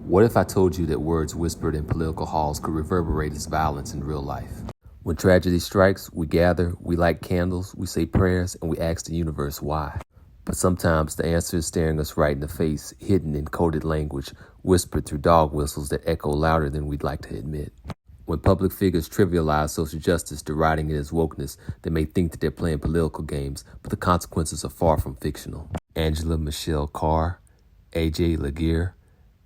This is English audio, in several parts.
What if I told you that words whispered in political halls could reverberate as violence in real life? When tragedy strikes, we gather, we light candles, we say prayers, and we ask the universe why. But sometimes the answer is staring us right in the face, hidden in coded language, whispered through dog whistles that echo louder than we'd like to admit. When public figures trivialize social justice, deriding it as wokeness, they may think that they're playing political games, but the consequences are far from fictional. Angela Michelle Carr, A.J. Laguerre,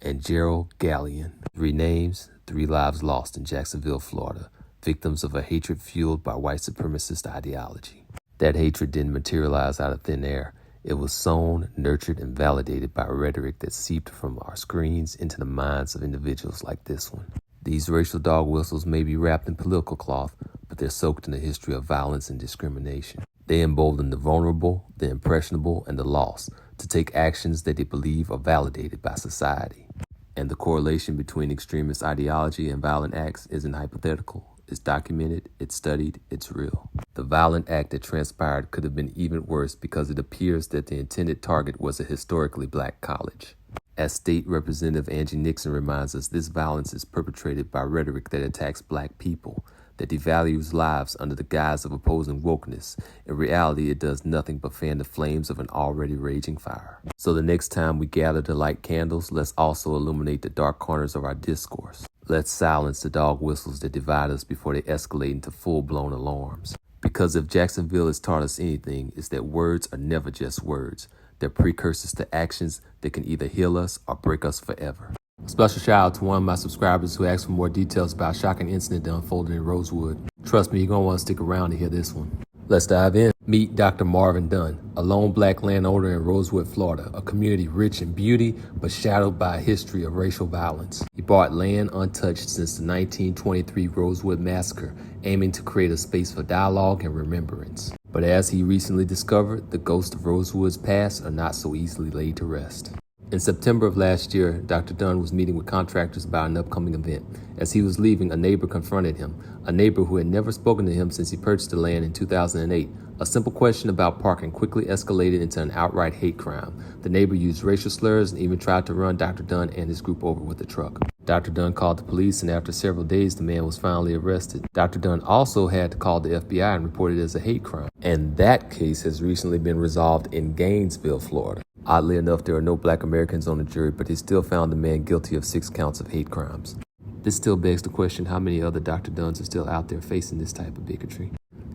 and Gerald Gallion. 3 names, 3 lives lost in Jacksonville, Florida, victims of a hatred fueled by white supremacist ideology. That hatred didn't materialize out of thin air. It was sown, nurtured, and validated by rhetoric that seeped from our screens into the minds of individuals like this one. These racial dog whistles may be wrapped in political cloth, but they're soaked in a history of violence and discrimination. They embolden the vulnerable, the impressionable, and the lost to take actions that they believe are validated by society. And the correlation between extremist ideology and violent acts isn't hypothetical. It's documented, it's studied, it's real. The violent act that transpired could have been even worse because it appears that the intended target was a historically black college. As State Representative Angie Nixon reminds us, this violence is perpetrated by rhetoric that attacks black people, that devalues lives under the guise of opposing wokeness. In reality, it does nothing but fan the flames of an already raging fire. So the next time we gather to light candles, let's also illuminate the dark corners of our discourse. Let's silence the dog whistles that divide us before they escalate into full-blown alarms. Because if Jacksonville has taught us anything, it's that words are never just words. They're precursors to actions that can either heal us or break us forever. A special shout out to one of my subscribers who asked for more details about a shocking incident that unfolded in Rosewood. Trust me, you're going to want to stick around to hear this one. Let's dive in. Meet Dr. Marvin Dunn, a lone black landowner in Rosewood, Florida, a community rich in beauty but shadowed by a history of racial violence. He bought land untouched since the 1923 Rosewood massacre, aiming to create a space for dialogue and remembrance. But as he recently discovered, the ghosts of Rosewood's past are not so easily laid to rest. In September of last year, Dr. Dunn was meeting with contractors about an upcoming event. As he was leaving, a neighbor confronted him, a neighbor who had never spoken to him since he purchased the land in 2008. A simple question about parking quickly escalated into an outright hate crime. The neighbor used racial slurs and even tried to run Dr. Dunn and his group over with a truck. Dr. Dunn called the police, and after several days, the man was finally arrested. Dr. Dunn also had to call the FBI and report it as a hate crime. And that case has recently been resolved in Gainesville, Florida. Oddly enough, there are no black Americans on the jury, but they still found the man guilty of 6 counts of hate crimes. This still begs the question, how many other Dr. Dunns are still out there facing this type of bigotry?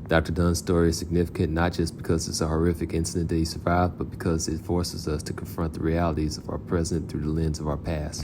Dr. Dunn's story is significant not just because it's a horrific incident that he survived, but because it forces us to confront the realities of our present through the lens of our past.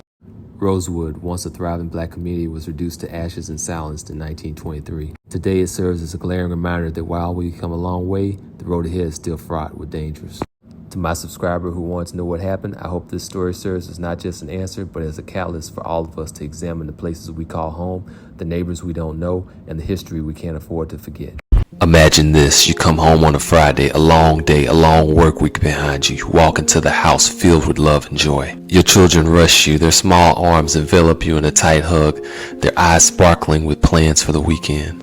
Rosewood, once a thriving black community, was reduced to ashes and silenced in 1923. Today it serves as a glaring reminder that while we've come a long way, the road ahead is still fraught with dangers. To my subscriber who wants to know what happened, I hope this story serves as not just an answer, but as a catalyst for all of us to examine the places we call home, the neighbors we don't know, and the history we can't afford to forget. Imagine this, you come home on a Friday, a long day, a long work week behind you. You walk into the house filled with love and joy. Your children rush you, their small arms envelop you in a tight hug, their eyes sparkling with plans for the weekend.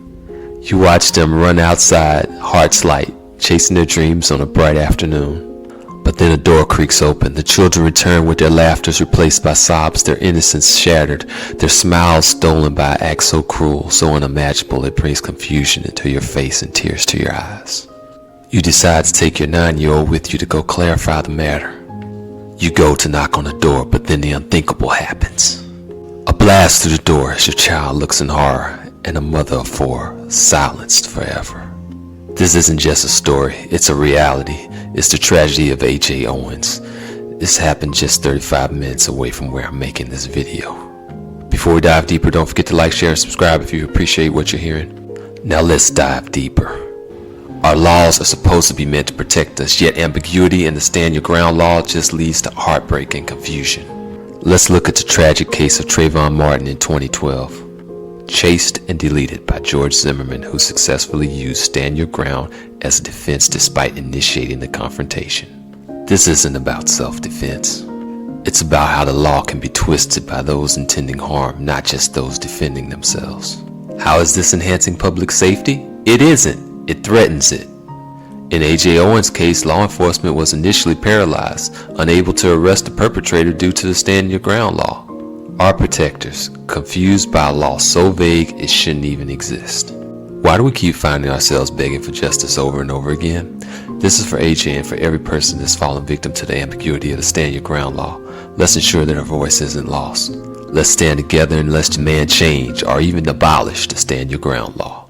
You watch them run outside, hearts light, chasing their dreams on a bright afternoon. But then a door creaks open. The children return with their laughters replaced by sobs, their innocence shattered, their smiles stolen by an act so cruel, so unimaginable it brings confusion into your face and tears to your eyes. You decide to take your 9-year-old with you to go clarify the matter. You go to knock on the door, but then the unthinkable happens. A blast through the door as your child looks in horror, and a mother of 4 silenced forever. This isn't just a story, it's a reality. It's the tragedy of A.J. Owens. This happened just 35 minutes away from where I'm making this video. Before we dive deeper, don't forget to like, share, and subscribe if you appreciate what you're hearing. Now let's dive deeper. Our laws are supposed to be meant to protect us, yet ambiguity in the stand your ground law just leads to heartbreak and confusion. Let's look at the tragic case of Trayvon Martin in 2012. Chased and deleted by George Zimmerman, who successfully used stand your ground as a defense despite initiating the confrontation. This isn't about self-defense. It's about how the law can be twisted by those intending harm, not just those defending themselves. How is this enhancing public safety? It isn't. It threatens it. In A.J. Owens' case, law enforcement was initially paralyzed, unable to arrest the perpetrator due to the stand your ground law. Our protectors, confused by a law so vague it shouldn't even exist. Why do we keep finding ourselves begging for justice over and over again? This is for AJ and for every person that's fallen victim to the ambiguity of the Stand Your Ground law. Let's ensure that our voice isn't lost. Let's stand together and let's demand change or even abolish the Stand Your Ground law.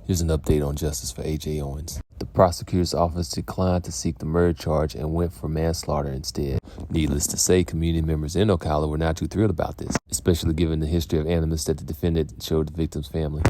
Here's an update on justice for AJ Owens. The prosecutor's office declined to seek the murder charge and went for manslaughter instead. Needless to say, community members in Ocala were not too thrilled about this, especially given the history of animus that the defendant showed the victim's family.